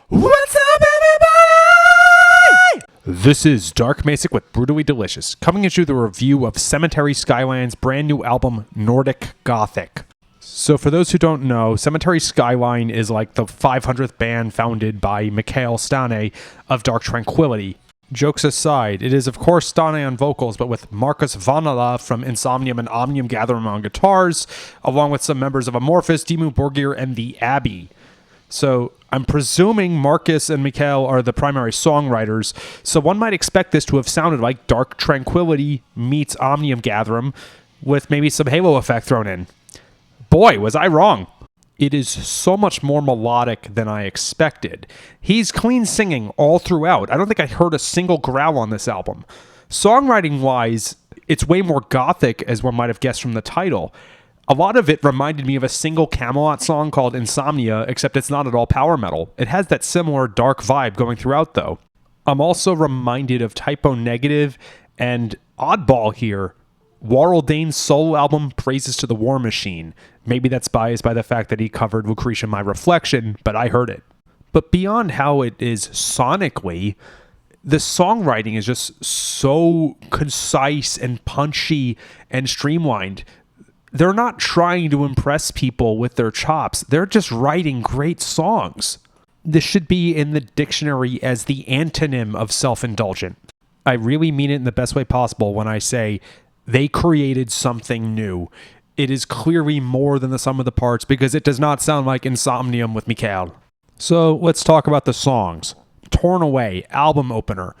What's up, everybody? This is Dark Macek with Brutally Delicious, coming at you with a review of Cemetery Skyline's brand new album, Nordic Gothic. So for those who don't know, Cemetery Skyline is like the 500th band founded by Mikhail Stane of Dark Tranquillity. Jokes aside, it is of course Stane on vocals, but with Marcus Vanala from Insomnium and Omnium Gatherum on guitars, along with some members of Amorphous, Dimmu Borgir, and The Abbey. So I'm presuming Marcus and Mikhail are the primary songwriters, so one might expect this to have sounded like Dark Tranquillity meets Omnium Gatherum, with maybe some Halo effect thrown in. Boy, was I wrong. It is so much more melodic than I expected. He's clean singing all throughout. I don't think I heard a single growl on this album. Songwriting-wise, it's way more gothic, as one might have guessed from the title. A lot of it reminded me of a single Camelot song called Insomnia, except it's not at all power metal. It has that similar dark vibe going throughout, though. I'm also reminded of Typo Negative and Oddball here. Warrell Dane's solo album, Praises to the War Machine. Maybe that's biased by the fact that he covered Lucretia My Reflection, but I heard it. But beyond how it is sonically, the songwriting is just so concise and punchy and streamlined. They're not trying to impress people with their chops. They're just writing great songs. This should be in the dictionary as the antonym of self-indulgent. I really mean it in the best way possible when I say they created something new. It is clearly more than the sum of the parts because it does not sound like Insomnium with Mikhail. So let's talk about the songs. Torn Away, album opener.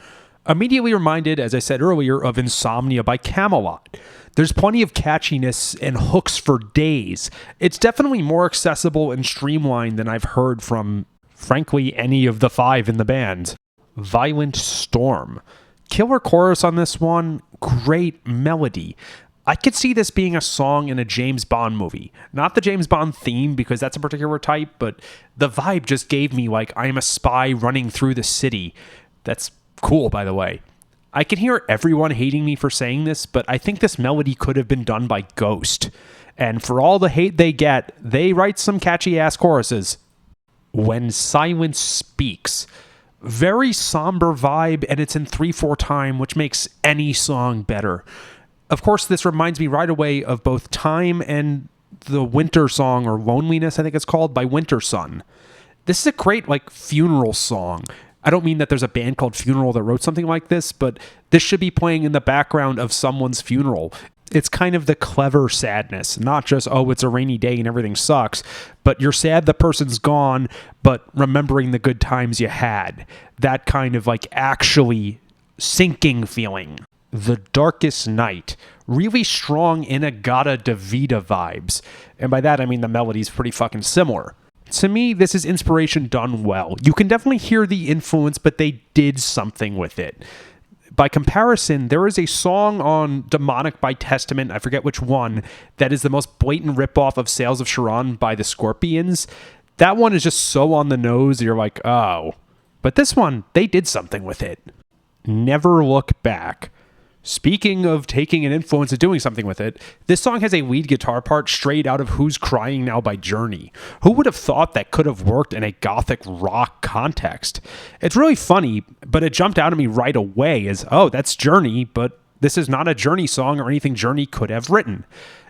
Immediately reminded, as I said earlier, of Insomnia by Camelot. There's plenty of catchiness and hooks for days. It's definitely more accessible and streamlined than I've heard from, frankly, any of the five in the band. Violent Storm. Killer chorus on this one, great melody. I could see this being a song in a James Bond movie. Not the James Bond theme, because that's a particular type, but the vibe just gave me like I am a spy running through the city. That's cool, by the way. I can hear everyone hating me for saying this, but I think this melody could have been done by Ghost. And for all the hate they get, they write some catchy-ass choruses. When Silence Speaks. Very somber vibe, and it's in 3/4 time, which makes any song better. Of course, this reminds me right away of both Time and the Winter song, or Loneliness, I think it's called, by Winter Sun. This is a great, funeral song. I don't mean that there's a band called Funeral that wrote something like this, but this should be playing in the background of someone's funeral. It's kind of the clever sadness, not just, oh, it's a rainy day and everything sucks, but you're sad the person's gone, but remembering the good times you had. That kind of actually sinking feeling. The Darkest Night. Really strong Inagata-Davida vibes. And by that, I mean the melody's pretty fucking similar. To me, this is inspiration done well. You can definitely hear the influence, but they did something with it. By comparison, there is a song on Demonic by Testament, I forget which one, that is the most blatant ripoff of Sales of Charon by the Scorpions. That one is just so on the nose, you're like, oh. But this one, they did something with it. Never Look Back. Speaking of taking an influence and doing something with it, this song has a lead guitar part straight out of Who's Crying Now by Journey. Who would have thought that could have worked in a gothic rock context? It's really funny, but it jumped out at me right away as, oh, that's Journey, but this is not a Journey song or anything Journey could have written.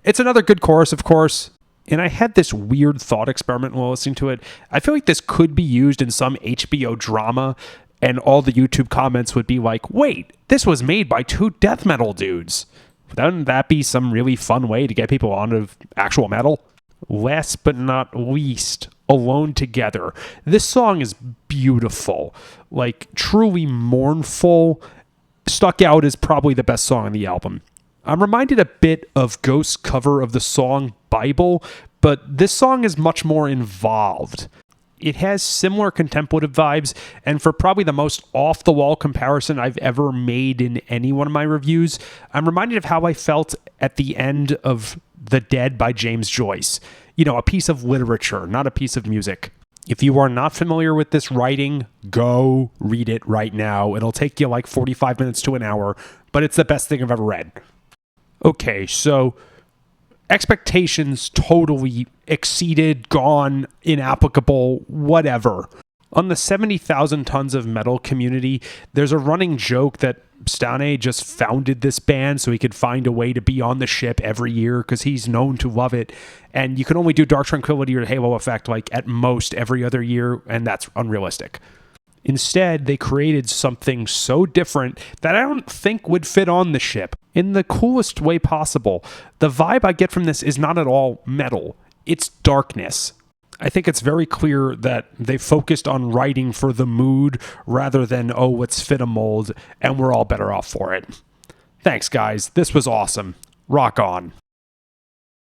It's another good chorus, of course. And I had this weird thought experiment while listening to it. I feel like this could be used in some HBO drama, and all the YouTube comments would be like, wait, this was made by two death metal dudes. Wouldn't that be some really fun way to get people onto actual metal? Last but not least, Alone Together. This song is beautiful, truly mournful. Stuck Out is probably the best song on the album. I'm reminded a bit of Ghost's cover of the song Bible, but this song is much more involved. It has similar contemplative vibes, and for probably the most off-the-wall comparison I've ever made in any one of my reviews, I'm reminded of how I felt at the end of The Dead by James Joyce. You know, a piece of literature, not a piece of music. If you are not familiar with this writing, go read it right now. It'll take you 45 minutes to an hour, but it's the best thing I've ever read. Okay, so expectations totally exceeded, gone, inapplicable, whatever. On the 70,000 tons of metal community, there's a running joke that Stane just founded this band so he could find a way to be on the ship every year because he's known to love it. And you can only do Dark Tranquillity or Halo Effect like at most every other year, and that's unrealistic. Instead, they created something so different that I don't think would fit on the ship in the coolest way possible. The vibe I get from this is not at all metal, it's darkness. I think it's very clear that they focused on writing for the mood rather than, oh, let's fit a mold, and we're all better off for it. Thanks, guys. This was awesome. Rock on.